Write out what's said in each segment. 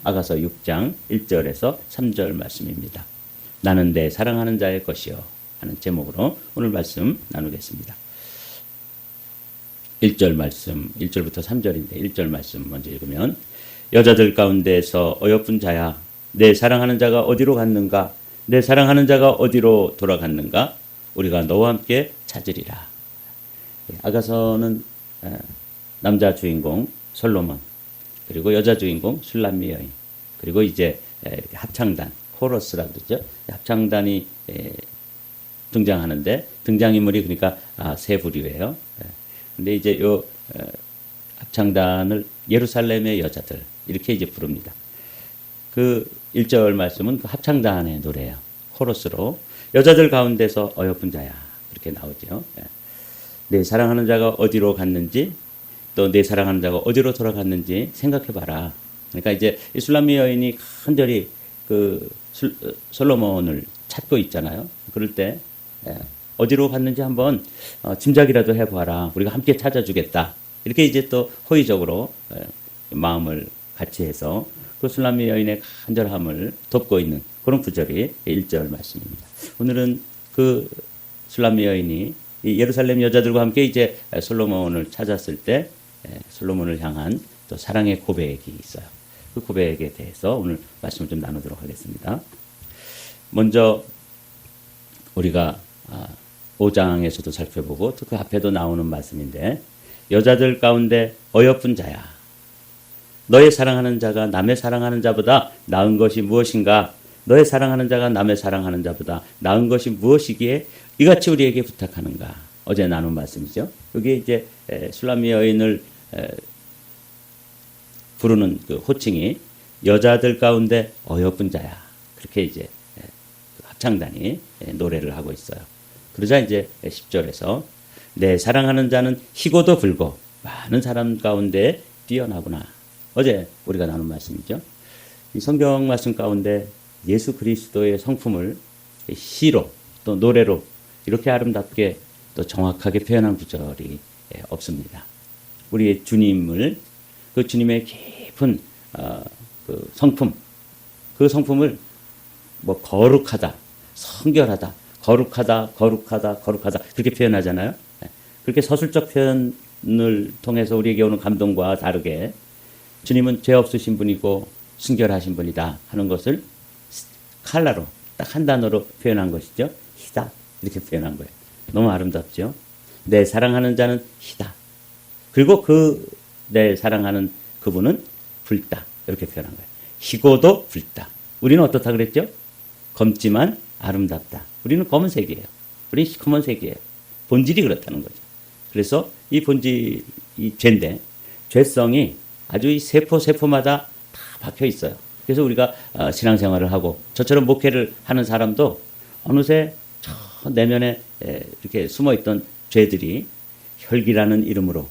아가서 6장 1절에서 3절 말씀입니다. 나는 내 사랑하는 자의 것이요 하는 제목으로 오늘 말씀 나누겠습니다. 1절 말씀, 1절부터 3절인데 1절 말씀 먼저 읽으면 여자들 가운데서 어여쁜 자야 내 사랑하는 자가 어디로 갔는가 내 사랑하는 자가 어디로 돌아갔는가 우리가 너와 함께 찾으리라. 아가서는 남자 주인공 솔로몬 그리고 여자 주인공 슐람미 여인 그리고 이제 이렇게 합창단 코러스라고 그러죠. 합창단이 등장하는데 등장인물이 그러니까 세 부류예요. 근데 이제 요 합창단을 예루살렘의 여자들 이렇게 이제 부릅니다. 그 1절 말씀은 그 합창단의 노래예요. 코러스로 여자들 가운데서 어여쁜 자야 이렇게 나오죠. 내 사랑하는 자가 어디로 갔는지 또 내 사랑하는 자가 어디로 돌아갔는지 생각해봐라. 그러니까 이제 슐람미 여인이 간절히 그 솔로몬을 찾고 있잖아요. 그럴 때 어디로 갔는지 한번 짐작이라도 해봐라. 우리가 함께 찾아주겠다. 이렇게 이제 또 호의적으로 마음을 같이 해서 그 슐람미 여인의 간절함을 돕고 있는 그런 구절이 1절 말씀입니다. 오늘은 그 슐람미 여인이 이 예루살렘 여자들과 함께 이제 솔로몬을 찾았을 때 솔로몬을 향한 또 사랑의 고백이 있어요. 그 고백에 대해서 오늘 말씀을 좀 나누도록 하겠습니다. 먼저 우리가 5장에서도 살펴보고 또 그 앞에도 나오는 말씀인데 여자들 가운데 어여쁜 자야 너의 사랑하는 자가 남의 사랑하는 자보다 나은 것이 무엇인가 너의 사랑하는 자가 남의 사랑하는 자보다 나은 것이 무엇이기에 이같이 우리에게 부탁하는가 어제 나눈 말씀이죠. 여기 이제 슐람미 여인을 부르는 그 호칭이 여자들 가운데 어여쁜 자야 그렇게 이제 합창단이 노래를 하고 있어요. 그러자 이제 10절에서 내 사랑하는 자는 희고도 불고 많은 사람 가운데 뛰어나구나. 어제 우리가 나눈 말씀이죠. 이 성경 말씀 가운데 예수 그리스도의 성품을 시로 또 노래로 이렇게 아름답게 또 정확하게 표현한 구절이 없습니다. 우리의 주님을 그 주님의 깊은 그 성품 그 성품을 뭐 거룩하다 성결하다 거룩하다 그렇게 표현하잖아요. 그렇게 서술적 표현을 통해서 우리에게 오는 감동과 다르게 주님은 죄 없으신 분이고 순결하신 분이다 하는 것을 칼라로 딱 한 단어로 표현한 것이죠. 희다 이렇게 표현한 거예요. 너무 아름답죠. 내 사랑하는 자는 희다. 그리고 내 사랑하는 그분은 붉다 이렇게 표현한 거예요. 희고도 붉다. 우리는 어떻다 그랬죠? 검지만 아름답다. 우리는 검은색이에요. 우리는 시커먼색이에요. 본질이 그렇다는 거죠. 그래서 이 본질이 죄인데 죄성이 아주 이 세포마다 다 박혀 있어요. 그래서 우리가 신앙생활을 하고 저처럼 목회를 하는 사람도 어느새 저 내면에 이렇게 숨어있던 죄들이 혈기라는 이름으로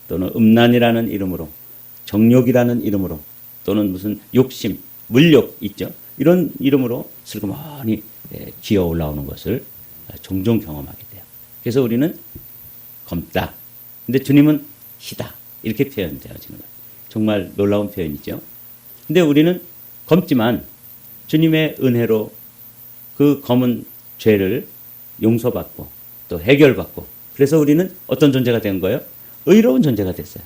또는 음란이라는 이름으로 정욕이라는 이름으로 또는 무슨 욕심, 물욕 있죠. 이런 이름으로 슬그머니 기어 올라오는 것을 종종 경험하게 돼요. 그래서 우리는 검다. 근데 주님은 희다. 이렇게 표현되어지는 거예요. 정말 놀라운 표현이죠. 근데 우리는 검지만 주님의 은혜로 그 검은 죄를 용서받고 또 해결받고 그래서 우리는 어떤 존재가 된 거예요? 의로운 존재가 됐어요.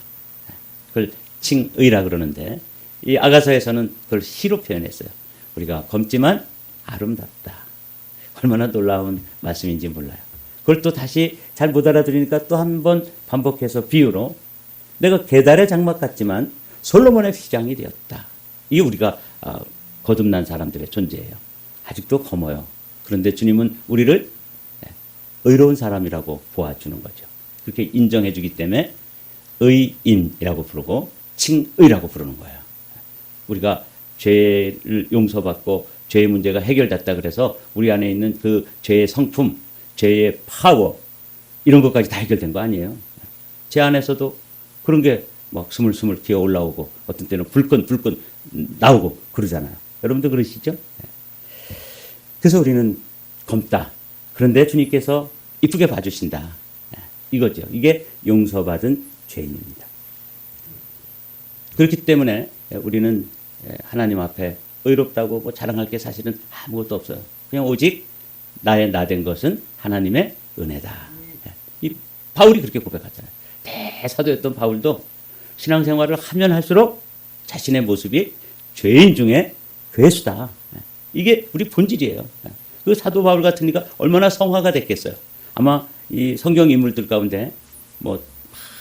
그걸 칭의라 그러는데 이 아가서에서는 그걸 시로 표현했어요. 우리가 검지만 아름답다. 얼마나 놀라운 말씀인지 몰라요. 그걸 또 다시 잘 못 알아들으니까 또 한 번 반복해서 비유로 내가 계달의 장막 같지만 솔로몬의 휘장이 되었다. 이게 우리가 거듭난 사람들의 존재예요. 아직도 검어요. 그런데 주님은 우리를 의로운 사람이라고 보아주는 거죠. 그렇게 인정해 주기 때문에 의인이라고 부르고 칭의라고 부르는 거예요. 우리가 죄를 용서받고 죄의 문제가 해결됐다 그래서 우리 안에 있는 그 죄의 성품, 죄의 파워 이런 것까지 다 해결된 거 아니에요. 제 안에서도 그런 게 막 스물스물 기어 올라오고 어떤 때는 불끈 나오고 그러잖아요. 여러분도 그러시죠? 그래서 우리는 검다. 그런데 주님께서 이쁘게 봐주신다. 이거죠. 이게 용서받은 죄인입니다. 그렇기 때문에 우리는 하나님 앞에 의롭다고 뭐 자랑할 게 사실은 아무것도 없어요. 그냥 오직 나의 나된 것은 하나님의 은혜다. 이 바울이 그렇게 고백하잖아요. 대사도였던 바울도 신앙생활을 하면 할수록 자신의 모습이 죄인 중에 괴수다. 이게 우리 본질이에요. 그 사도 바울 같으니까 얼마나 성화가 됐겠어요. 아마 이 성경 인물들 가운데 뭐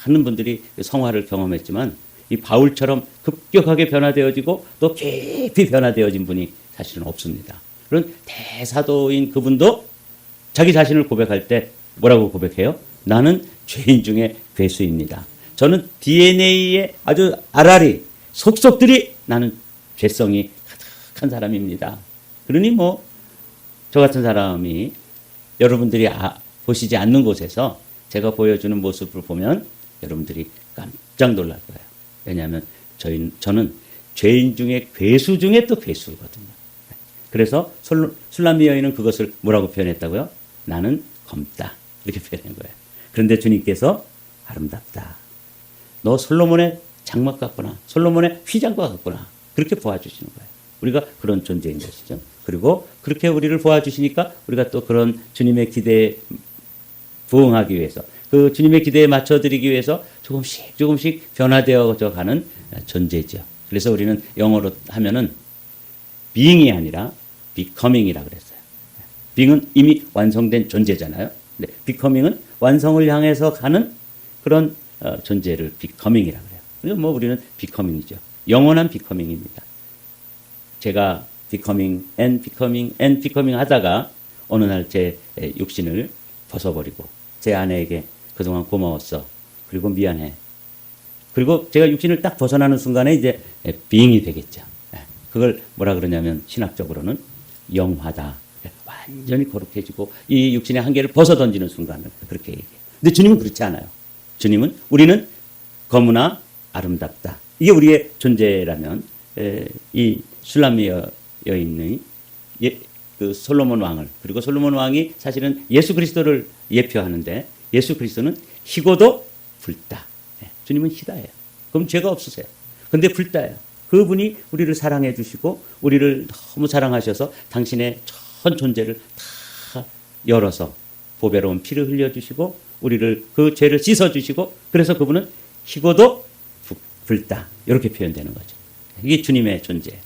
많은 분들이 성화를 경험했지만 이 바울처럼 급격하게 변화되어지고 또 깊이 변화되어진 분이 사실은 없습니다. 그런 대사도인 그분도 자기 자신을 고백할 때 뭐라고 고백해요? 나는 죄인 중에 괴수입니다. 저는 DNA에 아주 알알이 속속들이 나는 죄성이 가득한 사람입니다. 그러니 뭐 저 같은 사람이 여러분들이 보시지 않는 곳에서 제가 보여주는 모습을 보면 여러분들이 깜짝 놀랄 거예요. 왜냐하면 저는 죄인 중에 괴수 중에 또 괴수거든요. 그래서 술람미 여인은 그것을 뭐라고 표현했다고요? 나는 검다. 이렇게 표현한 거예요. 그런데 주님께서 아름답다. 너 솔로몬의 장막 같구나. 솔로몬의 휘장과 같구나. 그렇게 보아주시는 거예요. 우리가 그런 존재인 것이죠. 그리고 그렇게 우리를 보아주시니까 우리가 또 그런 주님의 기대에 부응하기 위해서 그 주님의 기대에 맞춰드리기 위해서 조금씩 변화되어져 가는 존재죠. 그래서 우리는 영어로 하면은 being이 아니라 becoming이라 그랬어요. being은 이미 완성된 존재잖아요. 근데 becoming은 완성을 향해서 가는 그런 존재를 becoming이라 그래요. 그래서 뭐 우리는 becoming이죠. 영원한 becoming입니다. 제가 becoming 하다가 어느 날 제 육신을 벗어버리고 제 아내에게 그동안 고마웠어. 그리고 미안해. 그리고 제가 육신을 딱 벗어나는 순간에 이제 being이 되겠죠. 그걸 뭐라 그러냐면 신학적으로는 영화다. 완전히 거룩해지고 이 육신의 한계를 벗어 던지는 순간을 그렇게 얘기해요. 근데 주님은 그렇지 않아요. 주님은 우리는 거무나 아름답다. 이게 우리의 존재라면 이 술람미 여인의 그 솔로몬 왕을 그리고 솔로몬 왕이 사실은 예수 그리스도를 예표하는데 예수 그리스도는 희고도 불다. 주님은 희다예요. 그럼 죄가 없으세요. 근데 불다예요. 그분이 우리를 사랑해 주시고 우리를 너무 사랑하셔서 당신의 전 존재를 다 열어서 보배로운 피를 흘려주시고 우리를 그 죄를 씻어주시고 그래서 그분은 희고도 불다. 이렇게 표현되는 거죠. 이게 주님의 존재.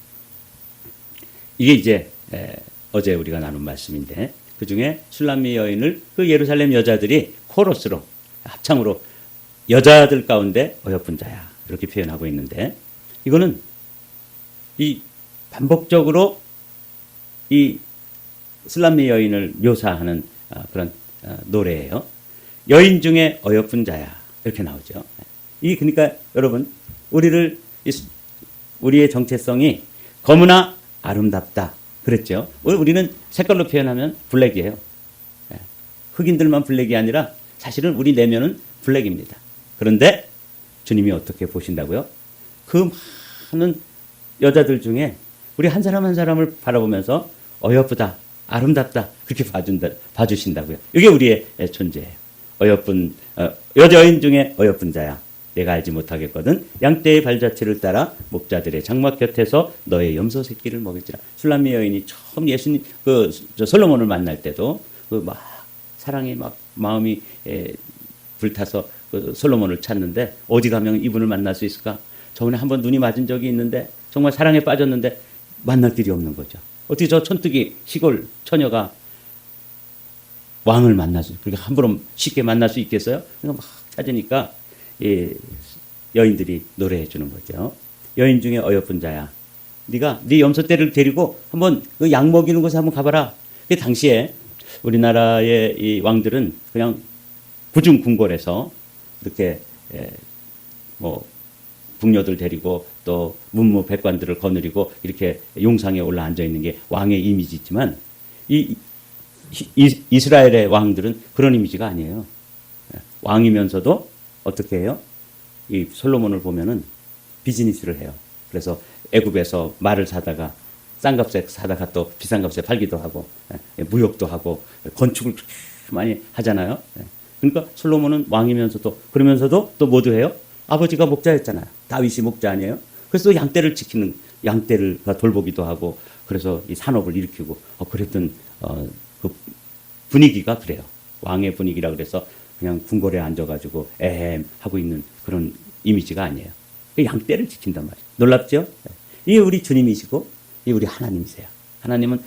이게 이제 어제 우리가 나눈 말씀인데 그중에 술람미 여인을 그 예루살렘 여자들이 코러스로 합창으로 여자들 가운데 어여쁜 자야 이렇게 표현하고 있는데 이거는 이 반복적으로 이 술람미 여인을 묘사하는 그런 노래예요. 여인 중에 어여쁜 자야 이렇게 나오죠. 이 그러니까 여러분 우리의 정체성이 거무나 아름답다 그랬죠. 우리는 색깔로 표현하면 블랙이에요. 흑인들만 블랙이 아니라 사실은 우리 내면은 블랙입니다. 그런데 주님이 어떻게 보신다고요? 그 많은 여자들 중에 우리 한 사람 한 사람을 바라보면서 어여쁘다, 아름답다 그렇게 봐주신다고요. 이게 우리의 존재예요. 여인 중에 어여쁜 자야. 내가 알지 못하겠거든. 양떼의 발자취를 따라 목자들의 장막 곁에서 너의 염소 새끼를 먹일지라. 술람미 여인이 처음 예수님 솔로몬을 만날 때도 막 사랑이 막 마음이 불타서 솔로몬을 찾는데 어디 가면 이분을 만날 수 있을까? 저번에 한번 눈이 맞은 적이 있는데 정말 사랑에 빠졌는데 만날 길이 없는 거죠. 어떻게 저 촌뜨기 시골 처녀가 왕을 그렇게 함부로 쉽게 만날 수 있겠어요? 그러니까 막 찾으니까 여인들이 노래해 주는 거죠. 여인 중에 어여쁜 자야. 네가 네 염소떼를 데리고 한번 그 양 먹이는 곳에 한번 가봐라. 그 당시에 우리나라의 이 왕들은 그냥 구중궁궐에서 이렇게 뭐 궁녀들 데리고 또 문무백관들을 거느리고 이렇게 용상에 올라 앉아 있는 게 왕의 이미지지만 이스라엘의 왕들은 그런 이미지가 아니에요. 왕이면서도 어떻게 해요? 이 솔로몬을 보면은 비즈니스를 해요. 그래서 애굽에서 말을 사다가 싼 값에 사다가 또 비싼 값에 팔기도 하고 무역도 하고 건축을 그렇게 많이 하잖아요. 그러니까 솔로몬은 왕이면서도 그러면서도 또 모두 해요. 아버지가 목자였잖아요. 다윗이 목자 아니에요? 그래서 또 양떼를 지키는 양떼를 돌보기도 하고 그래서 이 산업을 일으키고 그랬던 그 분위기가 그래요. 왕의 분위기라 그래서 그냥 궁궐에 앉아가지고 에헴 하고 있는 그런 이미지가 아니에요. 양떼를 지킨단 말이에요. 놀랍죠? 이게 우리 주님이시고 이게 우리 하나님이세요. 하나님은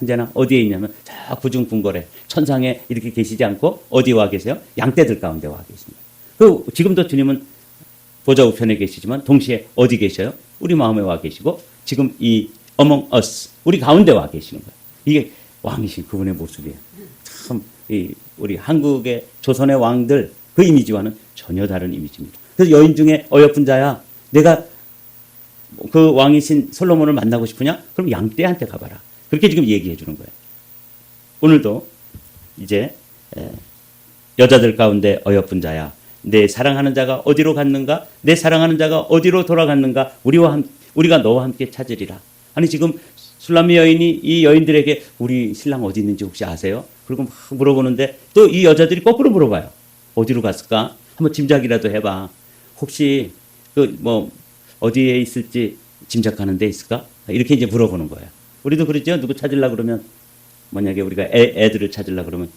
언제나 어디에 있냐면 저 구중 궁궐에 천상에 이렇게 계시지 않고 어디 와 계세요? 양떼들 가운데 와 계십니다. 그 지금도 주님은 보좌 우편에 계시지만 동시에 어디 계셔요? 우리 마음에 와 계시고 지금 이 among us 우리 가운데 와 계시는 거예요. 이게 왕이신 그분의 모습이에요. 참 우리 한국의 조선의 왕들 그 이미지와는 전혀 다른 이미지입니다. 그래서 여인 중에 어여쁜 자야, 내가 그 왕이신 솔로몬을 만나고 싶으냐? 그럼 양떼한테 가봐라. 그렇게 지금 얘기해 주는 거예요. 오늘도 이제 여자들 가운데 어여쁜 자야, 내 사랑하는 자가 어디로 갔는가? 내 사랑하는 자가 어디로 돌아갔는가? 우리가 너와 함께 찾으리라. 아니 지금 술람미 여인이 이 여인들에게 우리 신랑 어디 있는지 혹시 아세요? 그리고 막 물어보는데 또 이 여자들이 거꾸로 물어봐요. 어디로 갔을까? 한번 짐작이라도 해봐. 혹시 어디에 있을지 짐작하는 데 있을까? 이렇게 이제 물어보는 거예요. 우리도 그러죠. 누구 찾으려고 그러면 만약에 우리가 애들을 찾으려고 그러면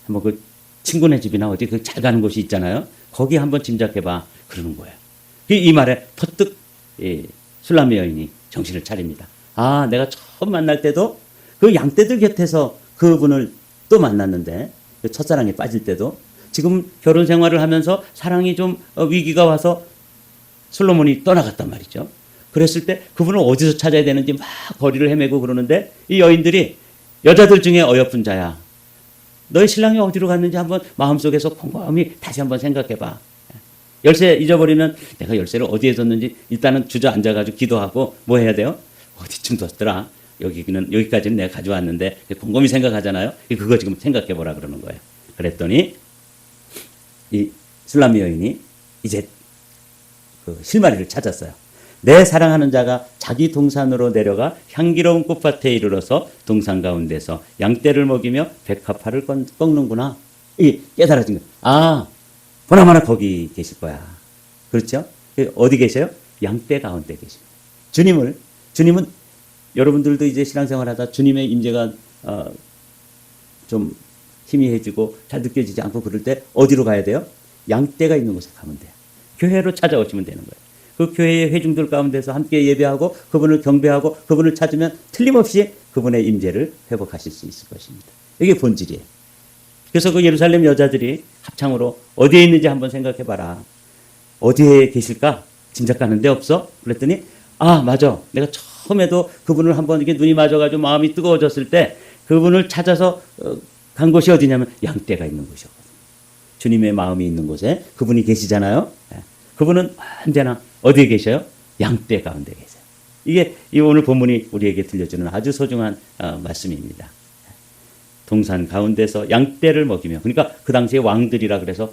한번 그 친구네 집이나 어디 그 잘 가는 곳이 있잖아요. 거기 한번 짐작해봐. 그러는 거예요. 이 말에 퍼뜩 술람미 여인이 정신을 차립니다. 아, 내가 처음 만날 때도 그 양떼들 곁에서 그분을 또 만났는데 그 첫사랑에 빠질 때도 지금 결혼 생활을 하면서 사랑이 좀 위기가 와서 솔로몬이 떠나갔단 말이죠. 그랬을 때 그분을 어디서 찾아야 되는지 막 거리를 헤매고 그러는데 이 여인들이 여자들 중에 어여쁜 자야, 너희 신랑이 어디로 갔는지 한번 마음속에서 곰곰이 다시 한번 생각해봐. 열쇠 잊어버리면 내가 열쇠를 어디에 뒀는지 일단은 주저앉아가지고 기도하고 뭐 해야 돼요? 어디쯤 뒀더라? 여기까지는 내가 가져왔는데 곰곰이 생각하잖아요. 그거 지금 생각해보라 그러는 거예요. 그랬더니 이 술람미 여인이 이제 그 실마리를 찾았어요. 내 사랑하는 자가 자기 동산으로 내려가 향기로운 꽃밭에 이르러서 동산 가운데서 양떼를 먹이며 백합화를 꺾는구나. 이게 깨달아진 거예요. 아, 보나마나 거기 계실 거야. 그렇죠? 어디 계셔요? 양떼 가운데 계십니다. 주님은 여러분들도 이제 신앙생활하다 주님의 임재가 좀 희미해지고 잘 느껴지지 않고 그럴 때 어디로 가야 돼요? 양떼가 있는 곳에 가면 돼요. 교회로 찾아오시면 되는 거예요. 그 교회의 회중들 가운데서 함께 예배하고 그분을 경배하고 그분을 찾으면 틀림없이 그분의 임재를 회복하실 수 있을 것입니다. 이게 본질이에요. 그래서 그 예루살렘 여자들이 합창으로 어디에 있는지 한번 생각해봐라. 어디에 계실까? 짐작가는 데 없어? 그랬더니 아, 맞아. 내가 처음에도 그분을 한번 이렇게 눈이 맞아가지고 마음이 뜨거워졌을 때 그분을 찾아서 간 곳이 어디냐면 양떼가 있는 곳이었거든요. 주님의 마음이 있는 곳에 그분이 계시잖아요. 그분은 언제나 어디에 계셔요? 양떼 가운데 계세요. 이게 오늘 본문이 우리에게 들려주는 아주 소중한 말씀입니다. 동산 가운데서 양떼를 먹이며, 그러니까 그 당시에 왕들이라 그래서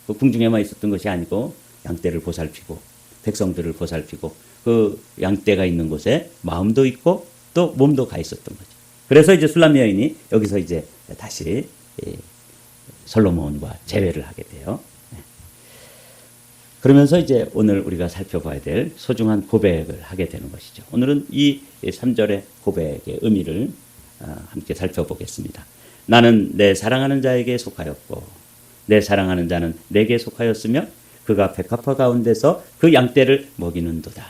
궁중에만 있었던 것이 아니고 양떼를 보살피고 백성들을 보살피고 그 양떼가 있는 곳에 마음도 있고 또 몸도 가 있었던 거죠. 그래서 이제 술람미 여인이 여기서 이제 다시 솔로몬과 재회를 하게 돼요. 그러면서 이제 오늘 우리가 살펴봐야 될 소중한 고백을 하게 되는 것이죠. 오늘은 이 3절의 고백의 의미를 함께 살펴보겠습니다. 나는 내 사랑하는 자에게 속하였고 내 사랑하는 자는 내게 속하였으며 그가 백합화 가운데서 그 양떼를 먹이는도다.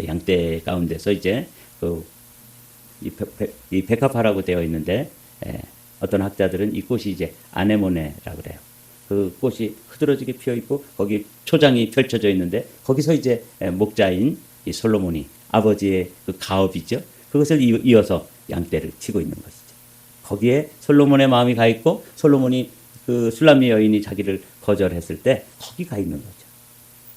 양떼 가운데서 이제 이 백합화라고 되어 있는데 어떤 학자들은 이 꽃이 이제 아네모네라고 그래요. 그 꽃이 흐드러지게 피어 있고 거기 초장이 펼쳐져 있는데 거기서 이제 목자인 이 솔로몬이 아버지의 그 가업이죠. 그것을 이어서 양떼를 치고 있는 것이죠. 거기에 솔로몬의 마음이 가 있고 솔로몬이 그 술람미 여인이 자기를 거절했을 때 거기 가 있는 거죠.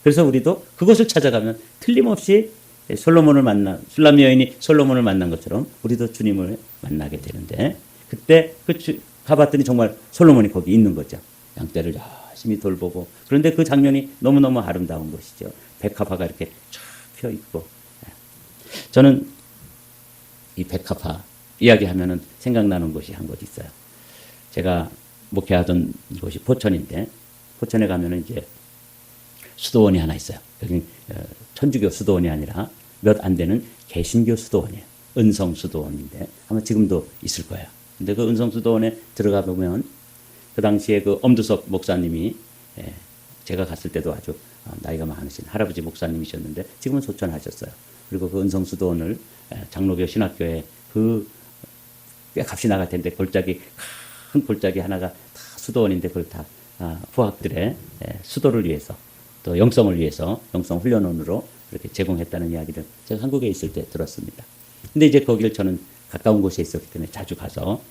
그래서 우리도 그것을 찾아가면 틀림없이 술람미 여인이 솔로몬을 만난 것처럼 우리도 주님을 만나게 되는데 그때 가봤더니 정말 솔로몬이 거기 있는 거죠. 양떼를 열심히 돌보고 그런데 그 장면이 너무너무 아름다운 것이죠. 백합화가 이렇게 쫙 펴 있고 저는 이 백합화 이야기하면은 생각나는 곳이 한 곳 있어요. 제가 목회하던 곳이 포천인데 포천에 가면은 이제 수도원이 하나 있어요. 여기 천주교 수도원이 아니라 몇 안 되는 개신교 수도원이에요. 은성 수도원인데 아마 지금도 있을 거예요. 근데 그 은성 수도원에 들어가 보면 그 당시에 그 엄두섭 목사님이 제가 갔을 때도 아주 나이가 많으신 할아버지 목사님이셨는데 지금은 소천하셨어요. 그리고 그 은성 수도원을 장로교 신학교에 그 꽤 값이 나갈 텐데 골짜기 큰 골짜기 하나가 다 수도원인데 그걸 다 부학들의 수도를 위해서 또 영성을 위해서 영성 훈련원으로 그렇게 제공했다는 이야기를 제가 한국에 있을 때 들었습니다. 근데 이제 거기를 저는 가까운 곳에 있었기 때문에 자주 가서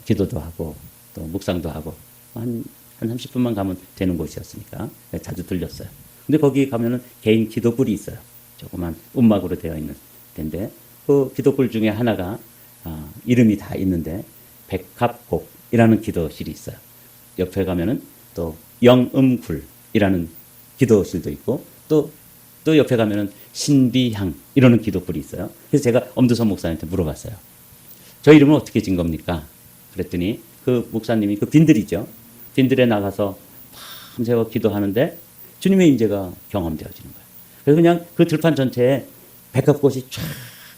기도도 하고 또 묵상도 하고 한 30분만 가면 되는 곳이었으니까 자주 들렸어요. 근데 거기 가면은 개인 기도굴이 있어요. 조그만 움막으로 되어 있는 데인데 그 기도굴 중에 하나가 이름이 다 있는데 백합곡이라는 기도실이 있어요. 옆에 가면은 또 영음굴이라는 기도실도 있고 또 옆에 가면은 신비향 이라는 기도굴이 있어요. 그래서 제가 엄두선 목사님한테 물어봤어요. 저 이름은 어떻게 진 겁니까? 그랬더니 그 목사님이 그 빈들이죠. 빈들에 나가서 밤새워 기도하는데 주님의 임재가 경험되어지는 거예요. 그래서 그냥 그 들판 전체에 백합꽃이 쫙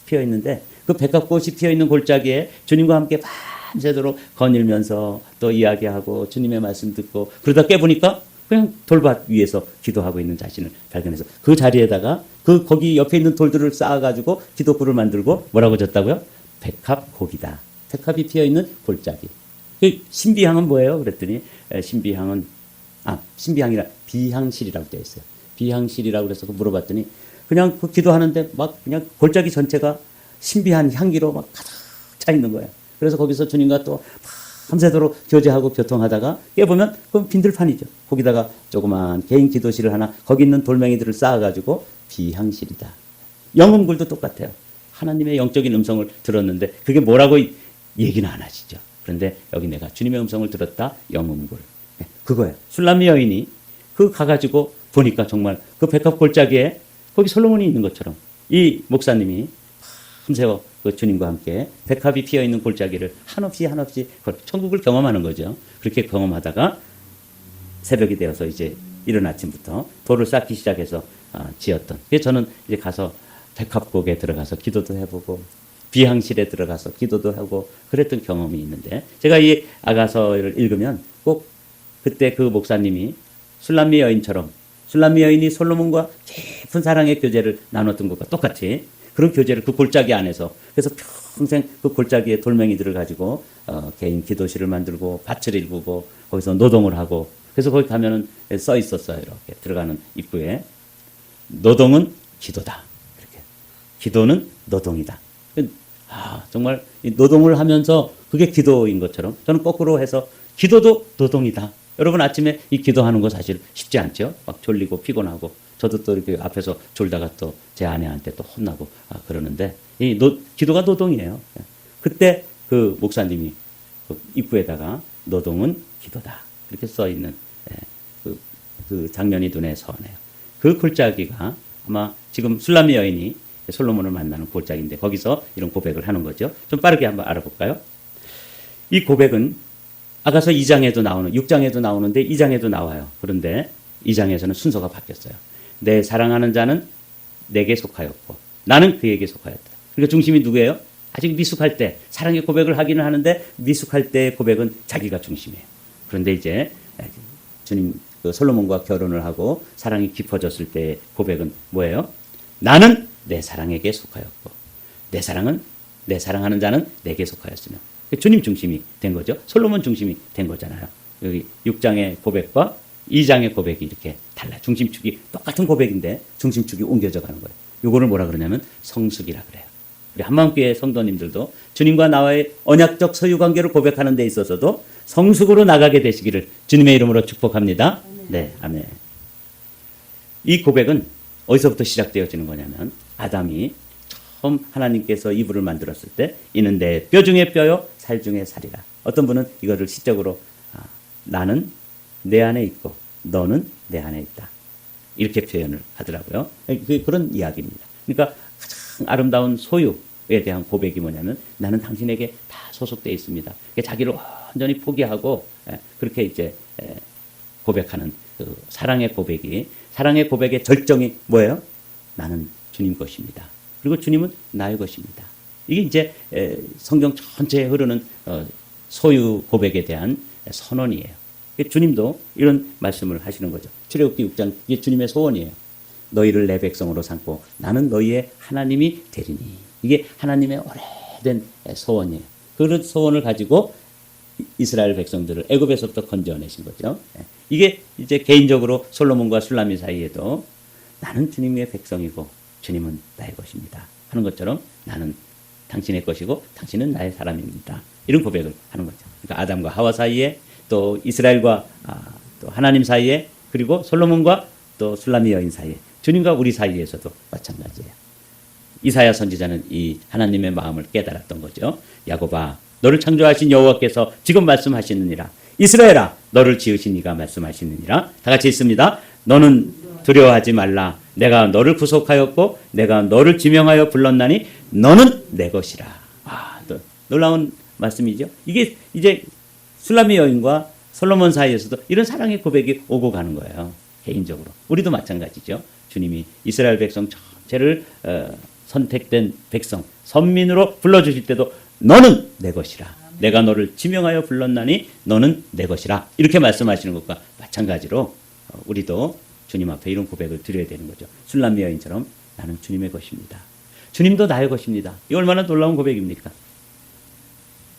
피어 있는데 그 백합꽃이 피어 있는 골짜기에 주님과 함께 밤새도록 거닐면서 또 이야기하고 주님의 말씀 듣고 그러다 깨보니까 그냥 돌밭 위에서 기도하고 있는 자신을 발견해서 그 자리에다가 거기 옆에 있는 돌들을 쌓아가지고 기도굴을 만들고 뭐라고 졌다고요? 백합곡이다. 백합이 피어 있는 골짜기. 신비향은 뭐예요? 그랬더니 신비향이라 비향실이라고 되어 있어요. 비향실이라고 그래서 물어봤더니 그냥 그 기도하는데 막 그냥 골짜기 전체가 신비한 향기로 막 가득 차 있는 거예요. 그래서 거기서 주님과 또 밤새도록 교제하고 교통하다가 깨보면 그건 빈들판이죠. 거기다가 조그만 개인 기도실을 하나 거기 있는 돌멩이들을 쌓아가지고 비향실이다. 영음굴도 똑같아요. 하나님의 영적인 음성을 들었는데 그게 뭐라고 얘기는 안 하시죠. 그런데 여기 내가 주님의 음성을 들었다. 영음굴. 그거예요. 술람미 여인이 그 가가지고 보니까 정말 그 백합 골짜기에 거기 솔로몬이 있는 것처럼 이 목사님이 밤새워 그 주님과 함께 백합이 피어있는 골짜기를 한없이 천국을 경험하는 거죠. 그렇게 경험하다가 새벽이 되어서 이제 이른 아침부터 돌을 쌓기 시작해서 지었던. 그래서 저는 이제 가서 백합곡에 들어가서 기도도 해보고 비향실에 들어가서 기도도 하고 그랬던 경험이 있는데 제가 이 아가서를 읽으면 꼭 그때 그 목사님이 술람미 여인처럼 술람미 여인이 솔로몬과 깊은 사랑의 교제를 나눴던 것과 똑같이 그런 교제를 그 골짜기 안에서 그래서 평생 그 골짜기에 돌멩이들을 가지고 개인 기도실을 만들고 밭을 일구고 거기서 노동을 하고 그래서 거기 가면은 써 있었어요. 이렇게 들어가는 입구에 노동은 기도다. 이렇게 기도는 노동이다. 정말 노동을 하면서 그게 기도인 것처럼 저는 거꾸로 해서 기도도 노동이다. 여러분 아침에 이 기도하는 거 사실 쉽지 않죠. 막 졸리고 피곤하고 저도 또 이렇게 앞에서 졸다가 또 제 아내한테 또 혼나고 그러는데 기도가 노동이에요. 그때 그 목사님이 그 입구에다가 노동은 기도다 이렇게 써 있는 그 장면이 눈에 선해요. 그 골짜기가 아마 지금 술람미 여인이 솔로몬을 만나는 골짜기인데 거기서 이런 고백을 하는 거죠. 좀 빠르게 한번 알아볼까요? 이 고백은 아가서 2장에도 나오는 6장에도 나오는데 2장에도 나와요. 그런데 2장에서는 순서가 바뀌었어요. 내 사랑하는 자는 내게 속하였고 나는 그에게 속하였다. 그러니까 중심이 누구예요? 아직 미숙할 때 사랑의 고백을 하기는 하는데 미숙할 때의 고백은 자기가 중심이에요. 그런데 이제 주님 솔로몬과 결혼을 하고 사랑이 깊어졌을 때의 고백은 뭐예요? 나는 내 사랑에게 속하였고 내 사랑하는 자는 내게 속하였으며 주님 중심이 된 거죠. 솔로몬 중심이 된 거잖아요. 여기 6장의 고백과 2장의 고백이 이렇게 달라요. 중심축이 똑같은 고백인데 중심축이 옮겨져 가는 거예요. 이거를 뭐라 그러냐면 성숙이라 그래요. 우리 한마음교회 성도님들도 주님과 나와의 언약적 소유 관계를 고백하는 데 있어서도 성숙으로 나가게 되시기를 주님의 이름으로 축복합니다. 네, 아멘. 이 고백은 어디서부터 시작되어지는 거냐면 아담이 처음 하나님께서 이불을 만들었을 때 이는 내 뼈 중에 뼈요 살 중에 살이라. 어떤 분은 이거를 시적으로 나는 내 안에 있고 너는 내 안에 있다. 이렇게 표현을 하더라고요. 그런 이야기입니다. 그러니까 가장 아름다운 소유에 대한 고백이 뭐냐면 나는 당신에게 다 소속되어 있습니다. 자기를 완전히 포기하고 그렇게 이제 고백하는 그 사랑의 고백의 절정이 뭐예요? 나는 주님 것입니다. 그리고 주님은 나의 것입니다. 이게 이제 성경 전체에 흐르는 소유 고백에 대한 선언이에요. 주님도 이런 말씀을 하시는 거죠. 출애굽기 6장 이게 주님의 소원이에요. 너희를 내 백성으로 삼고 나는 너희의 하나님이 되리니. 이게 하나님의 오래된 소원이에요. 그 소원을 가지고 이스라엘 백성들을 애굽에서부터 건져내신 거죠. 이게 이제 개인적으로 솔로몬과 술라미 사이에도 나는 주님의 백성이고 주님은 나의 것입니다 하는 것처럼 나는 당신의 것이고 당신은 나의 사람입니다. 이런 고백을 하는 거죠. 그러니까 아담과 하와 사이에 또 이스라엘과 또 하나님 사이에 그리고 솔로몬과 또 술라미 여인 사이에 주님과 우리 사이에서도 마찬가지예요. 이사야 선지자는 이 하나님의 마음을 깨달았던 거죠. 야곱아 너를 창조하신 여호와께서 지금 말씀하시느니라. 이스라엘아 너를 지으신 이가 말씀하시느니라. 다 같이 읽습니다. 너는 두려워하지 말라. 내가 너를 구속하였고 내가 너를 지명하여 불렀나니 너는 내 것이라. 또 놀라운 말씀이죠. 이게 이제 술라미 여인과 솔로몬 사이에서도 이런 사랑의 고백이 오고 가는 거예요. 개인적으로. 우리도 마찬가지죠. 주님이 이스라엘 백성 전체를 선택된 백성, 선민으로 불러주실 때도 너는 내 것이라. 내가 너를 지명하여 불렀나니 너는 내 것이라. 이렇게 말씀하시는 것과 마찬가지로 우리도 주님 앞에 이런 고백을 드려야 되는 거죠. 술라미 여인처럼 나는 주님의 것입니다. 주님도 나의 것입니다. 이 얼마나 놀라운 고백입니까?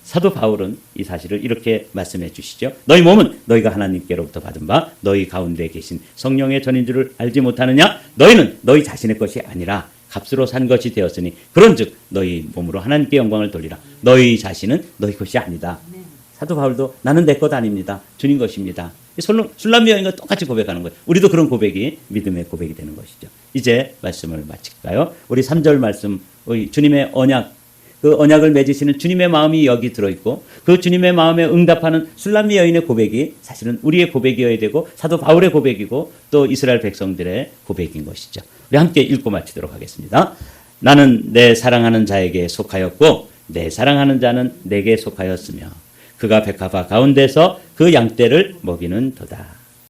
사도 바울은 이 사실을 이렇게 말씀해 주시죠. 너희 몸은 너희가 하나님께로부터 받은 바 너희 가운데 계신 성령의 전인 줄을 알지 못하느냐? 너희는 너희 자신의 것이 아니라 값으로 산 것이 되었으니 그런즉 너희 몸으로 하나님께 영광을 돌리라. 너희 자신은 너희 것이 아니다. 사도 바울도 나는 내 것 아닙니다. 주님 것입니다. 술라미 여인과 똑같이 고백하는 거예요. 우리도 그런 고백이 믿음의 고백이 되는 것이죠. 이제 말씀을 마칠까요? 우리 3절 말씀 주님의 언약 그 언약을 맺으시는 주님의 마음이 여기 들어있고 그 주님의 마음에 응답하는 술라미 여인의 고백이 사실은 우리의 고백이어야 되고 사도 바울의 고백이고 또 이스라엘 백성들의 고백인 것이죠. 우리 함께 읽고 마치도록 하겠습니다. 나는 내 사랑하는 자에게 속하였고 내 사랑하는 자는 내게 속하였으며 그가 백합화 가운데서 그 양떼를 먹이는 도다.